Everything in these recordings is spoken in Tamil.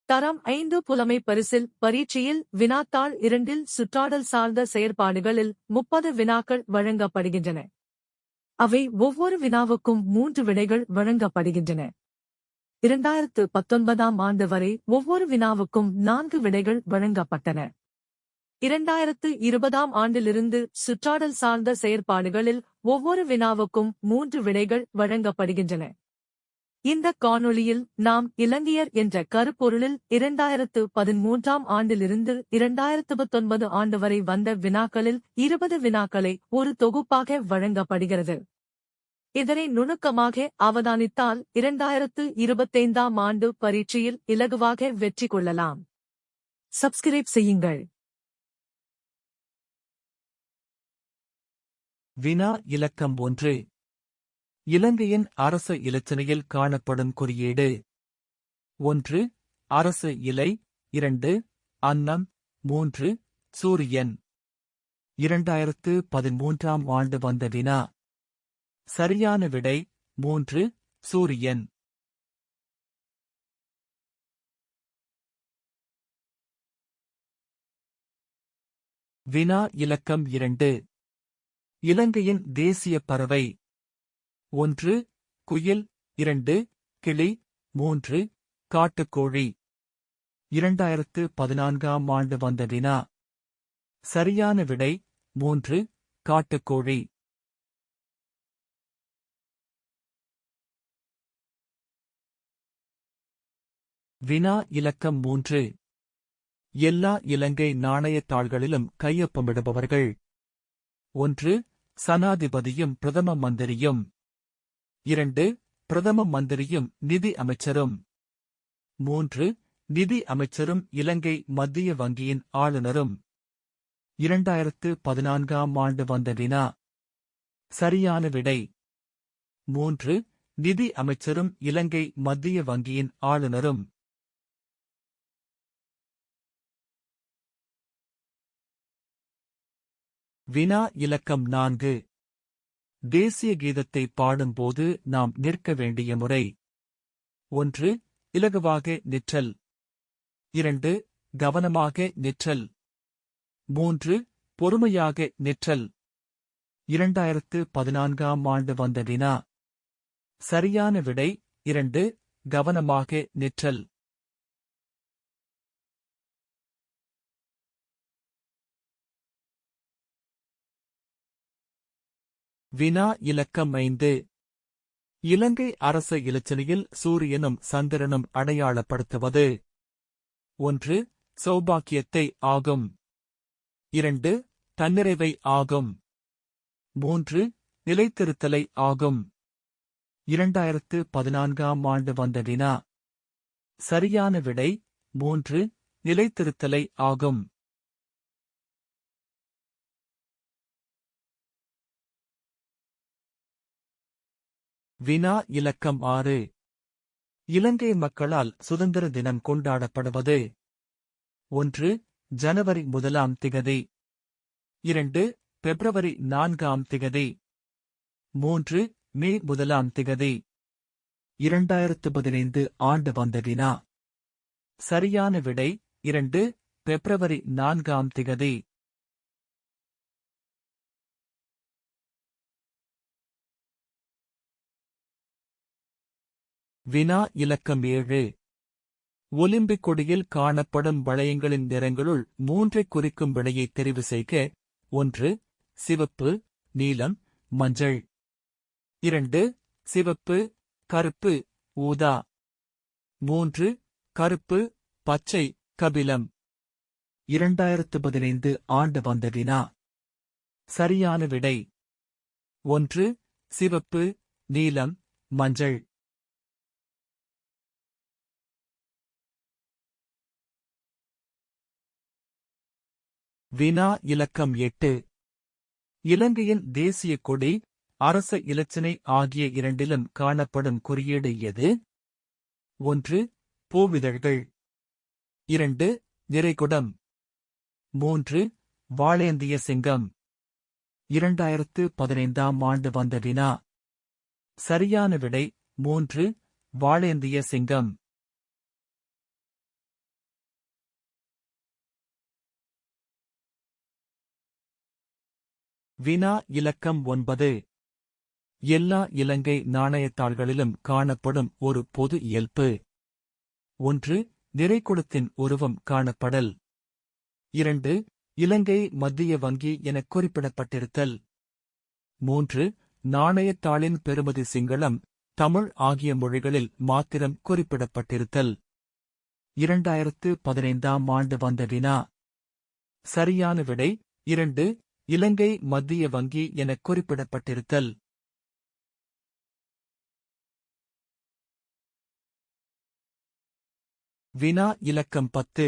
தரம் 5 புலமை பரிசில் பரீட்சையில் வினாத்தாள் 2இல் சுற்றாடல் சார்ந்த செயற்பாடுகளில் 30 வினாக்கள் வழங்கப்படுகின்றன. அவை ஒவ்வொரு வினாவுக்கும் 3 விடைகள் வழங்கப்படுகின்றன. 2019ஆம் ஆண்டு வரை ஒவ்வொரு வினாவுக்கும் 4 விடைகள் வழங்கப்பட்டன. 2020ஆம் ஆண்டிலிருந்து சுற்றாடல் சார்ந்த செயற்பாடுகளில் ஒவ்வொரு வினாவுக்கும் 3 விடைகள் வழங்கப்படுகின்றன. இந்த காணொளியில் நாம் இலங்கையர் என்ற கருப்பொருளில் 2013ஆம் ஆண்டிலிருந்து 2019 ஆண்டு வரை வந்த வினாக்களில் 20 வினாக்களை ஒரு தொகுப்பாக வழங்கப்படுகிறது. இதனை நுணுக்கமாக அவதானித்தால் 2025ஆம் ஆண்டு பரீட்சையில் இலகுவாக வெற்றி கொள்ளலாம். சப்ஸ்கிரைப் செய்யுங்கள். வினா இலக்கம் 1. இலங்கையின் அரச இலச்சினையில் காணப்படும் குறியீடு. 1. அரசு இலை. 2. அன்னம். 3. சூரியன். 2013ஆம் ஆண்டு வந்த வினா. சரியான விடை 3. சூரியன். வினா இலக்கம் 2. இலங்கையின் தேசிய பறவை. 1. குயில். 2. கிளி. 3. காட்டுக்கோழி. 2014ஆம் ஆண்டு வந்த வினா. சரியான விடை 3. காட்டுக்கோழி. வினா இலக்கம் 3. எல்லா இலங்கை நாணயத்தாள்களிலும் கையொப்பமிடுபவர்கள். 1. சனாதிபதியும் பிரதம மந்திரியும். 2. பிரதம மந்திரியும் நிதி அமைச்சரும். 3. நிதி அமைச்சரும் இலங்கை மத்திய வங்கியின் ஆளுநரும். 2014ஆம் ஆண்டு வந்த வினா. சரியான விடை 3. நிதி அமைச்சரும் இலங்கை மத்திய வங்கியின் ஆளுநரும். வினா இலக்கம் 4. தேசிய கீதத்தை பாடும்போது நாம் நிற்க வேண்டிய முறை. 1. இலகுவாக நிற்றல். 2. கவனமாக நிற்றல். 3. பொறுமையாக நிற்றல். 2014ஆம் ஆண்டு வந்த வினா. சரியான விடை 2. கவனமாக நிற்றல். வினா இலக்கம் 5. இலங்கை அரச இலச்சினையில் சூரியனும் சந்திரனும் அடையாளப்படுத்துவது. 1. சௌபாக்கியத்தை ஆகும். 2. தன்னிறைவை ஆகும். 3. நிலைத்திருத்தலை ஆகும். 2014ஆம் ஆண்டு வந்த வினா. சரியான விடை 3. நிலைத்திருத்தலை ஆகும். வினா இலக்கம் 6. இலங்கை மக்களால் சுதந்திர தினம் கொண்டாடப்படுவது. 1. ஜனவரி 1ஆம் திகதி. 2. பிப்ரவரி 4ஆம் திகதி. 3. மே 1ஆம் திகதி. 2015 ஆண்டு வந்த வினா. சரியான விடை 2. பிப்ரவரி 4ஆம் திகதி. வினா இலக்கம் 7. ஒலிம்பிக் கொடியில் காணப்படும் வளையங்களின் நிறங்களுள் 3 குறிக்கும் விடையை தெரிவு செய்க. 1. சிவப்பு. நீலம். மஞ்சள். 2. சிவப்பு. கருப்பு. ஊதா. 3. கருப்பு. பச்சை. கபிலம். 2015 ஆண்டு வந்த வினா. சரியான விடை 1. சிவப்பு. நீலம். மஞ்சள். வினா இலக்கம் 8. இலங்கையின் தேசிய கொடி, அரச இலச்சினை ஆகிய இரண்டிலும் காணப்படும் குறியீடு எது? 1. பூவிதழ்கள். 2. நிறைகுடம். 3. வாளேந்திய சிங்கம். 2015ஆம் ஆண்டு வந்த வினா. சரியான விடை 3. வாளேந்திய சிங்கம். வினா இலக்கம் 9. எல்லா இலங்கை நாணயத்தாள்களிலும் காணப்படும் ஒரு பொது இயல்பு. 1. நிறைகுடத்தின் உருவம் காணப்படல். 2. இலங்கை மத்திய வங்கி எனக் குறிப்பிடப்பட்டிருத்தல். 3. நாணயத்தாளின் பெறுமதி சிங்களம், தமிழ் ஆகிய மொழிகளில் மாத்திரம் குறிப்பிடப்பட்டிருத்தல். 2015ஆம் ஆண்டு வந்த வினா. சரியான விடை 2. இலங்கை மத்திய வங்கி எனக் குறிப்பிடப்பட்டிருத்தல். வினா இலக்கம் 10.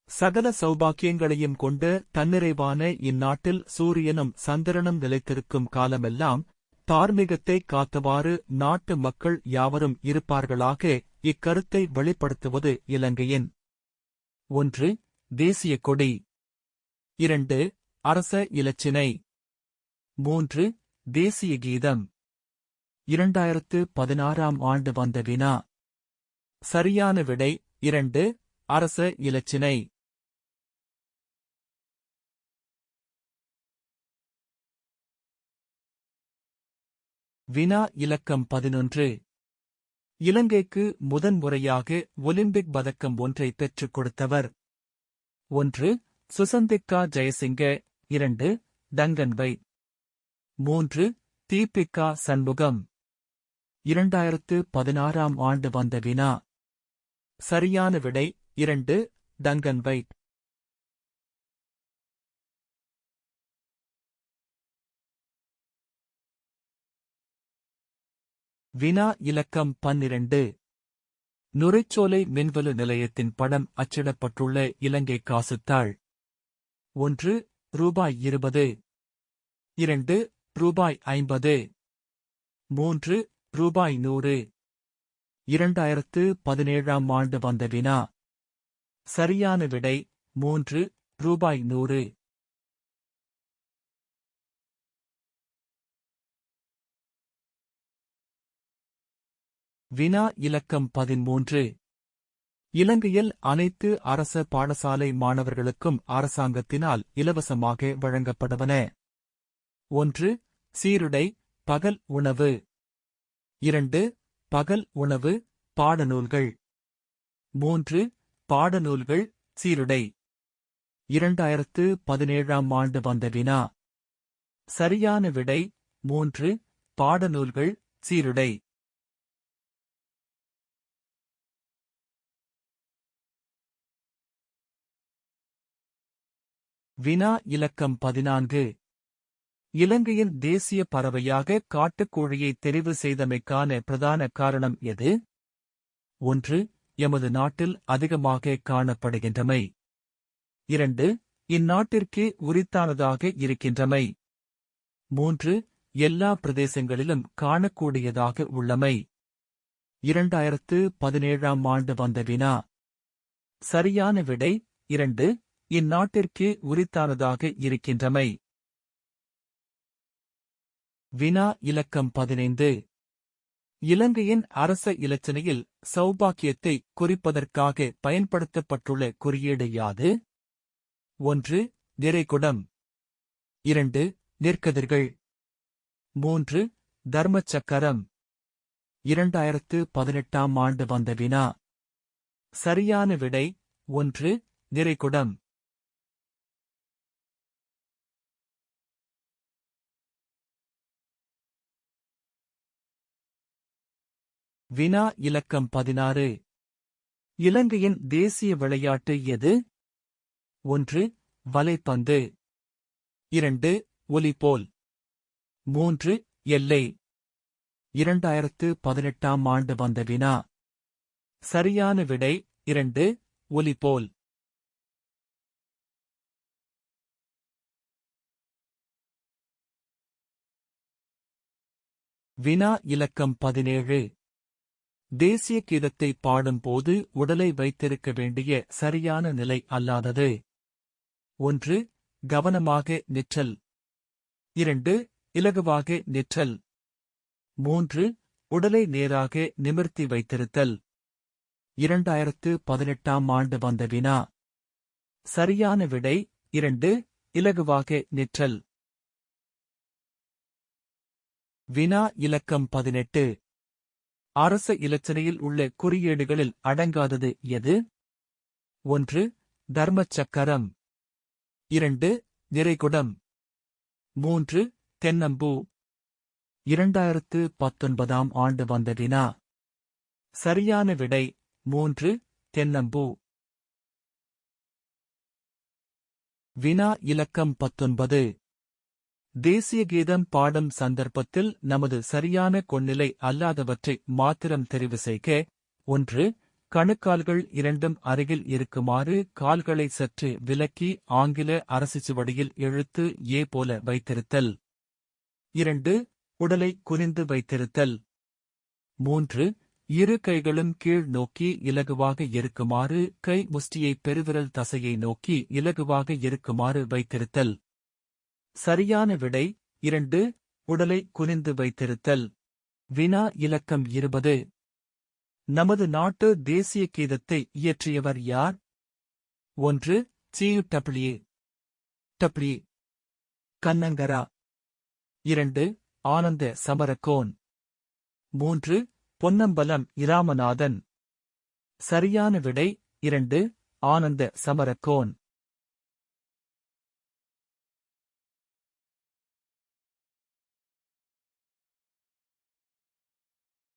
சகல சௌபாக்கியங்களையும் கொண்ட தன்னிறைவான இந்நாட்டில் சூரியனும் சந்திரனும் நிலைத்திருக்கும் காலமெல்லாம் தார்மீகத்தை காத்தவாறு நாட்டு மக்கள் யாவரும் இருப்பார்களாக. இக்கருத்தை வெளிப்படுத்துவது இலங்கையின் 1. தேசிய கொடி. 2. அரச இலச்சினை. 3. தேசிய கீதம். 2016ஆம் ஆண்டு வந்த வினா. சரியான விடை 2. அரச இலச்சினை. வினா இலக்கம் 11. இலங்கைக்கு முதன்முறையாக ஒலிம்பிக் பதக்கம் ஒன்றை பெற்றுக் கொடுத்தவர். 1. சுசந்திக்கா ஜெயசிங்க. 2. Duncan White. 3. தீபிகா சண்முகம். 2016ஆம் ஆண்டு வந்த வினா. சரியான விடை 2. Duncan White. வினா இலக்கம் 12. நுரைச்சோலை மின்வலு நிலையத்தின் படம் அச்சிடப்பட்டுள்ள இலங்கை காசுத்தாள். 1. ரூபாய் 20. 2. ரூபாய் 50. 3. ரூபாய் 100. 2017ஆம் ஆண்டு வந்த வினா. சரியான விடை 3. ரூபாய் 100. வினா இலக்கம் 13. இலங்கையில் அனைத்து அரச பாடசாலை மாணவர்களுக்கும் அரசாங்கத்தினால் இலவசமாக வழங்கப்படுவன. 1. சீருடை, பகல் உணவு. 2. பகல் உணவு, பாடநூல்கள். 3. பாடநூல்கள், சீருடை. 2017ஆம் ஆண்டு வந்த வினா. சரியான விடை 3. பாடநூல்கள், சீருடை. வினா இலக்கம் 14. இலங்கையின் தேசிய பறவையாக காட்டுக்கோழியை தெரிவு செய்தமைக்கான பிரதான காரணம் எது? 1. எமது நாட்டில் அதிகமாக காணப்படுகின்றமை. 2. இந்நாட்டிற்கே உரித்தானதாக இருக்கின்றமை. 3. எல்லா பிரதேசங்களிலும் காணக்கூடியதாக உள்ளமை. 2017ஆம் ஆண்டு வந்த வினா. சரியான விடை 2. இந்நாட்டிற்கே உரித்தானதாக இருக்கின்றமை. வினா இலக்கம் 15. இலங்கையின் அரச இலச்சினையில் சௌபாக்கியத்தை குறிப்பதற்காக பயன்படுத்தப்பட்டுள்ள குறியீடு யாது? 1. நிறைகுடம். 2. நெற்கதிர்கள். 3. தர்மச்சக்கரம். 2018ஆம் ஆண்டு வந்த வினா. சரியான விடை 1. நிறைகுடம். வினா இலக்கம் 16. இலங்கையின் தேசிய விளையாட்டு எது? 1. வலைப்பந்து. 2. ஒலிபோல். 3. எல்லை. 2018ஆம் ஆண்டு வந்த வினா. சரியான விடை 2. ஒலிபோல். வினா இலக்கம் 17. தேசிய கீதத்தை பாடும்போது உடலை வைத்திருக்க வேண்டிய சரியான நிலை அல்லாதது. 1. கவனமாக நிற்றல். 2. இலகுவாக நிற்றல். 3. உடலை நேராக நிமிர்த்தி வைத்திருத்தல். 2018ஆம் ஆண்டு வந்த வினா. சரியான விடை 2. இலகுவாக நிற்றல். வினா இலக்கம் 18. அரச இலச்சினையில் உள்ள குறியீடுகளில் அடங்காதது எது? 1. தர்மச்சக்கரம். 2. நிறைகுடம். 3. தென்னம்பூ. 2019ஆம் ஆண்டு வந்த வினா. சரியான விடை 3. தென்னம்பூ. வினா இலக்கம் 19. தேசிய கீதம் பாடும் சந்தர்ப்பத்தில் நமது சரியான கொள்நிலை அல்லாதவற்றை மாத்திரம் தெரிவு செய்க. 1. கணுக்கால்கள் இரண்டும் அருகில் இருக்குமாறு கால்களை சற்று விலக்கி ஆங்கில அரசுச்சுவடியில் எழுத்து ஏ போல வைத்திருத்தல். 2. உடலை குனிந்து வைத்திருத்தல். 3. இரு கைகளும் கீழ் நோக்கி இலகுவாக இருக்குமாறு கை முஷ்டியை பெருவிரல் தசையை நோக்கி இலகுவாக இருக்குமாறு வைத்திருத்தல். சரியான விடை 2. உடலை குனிந்து வைத்திருத்தல். வினா இலக்கம் 20. நமது நாட்டு தேசிய கீதத்தை இயற்றியவர் யார்? 1. டபிள்யூ. கண்ணங்கரா. 2. ஆனந்த சமரகோன். 3. பொன்னம்பலம் இராமநாதன். சரியான விடை 2. ஆனந்த சமரகோன்.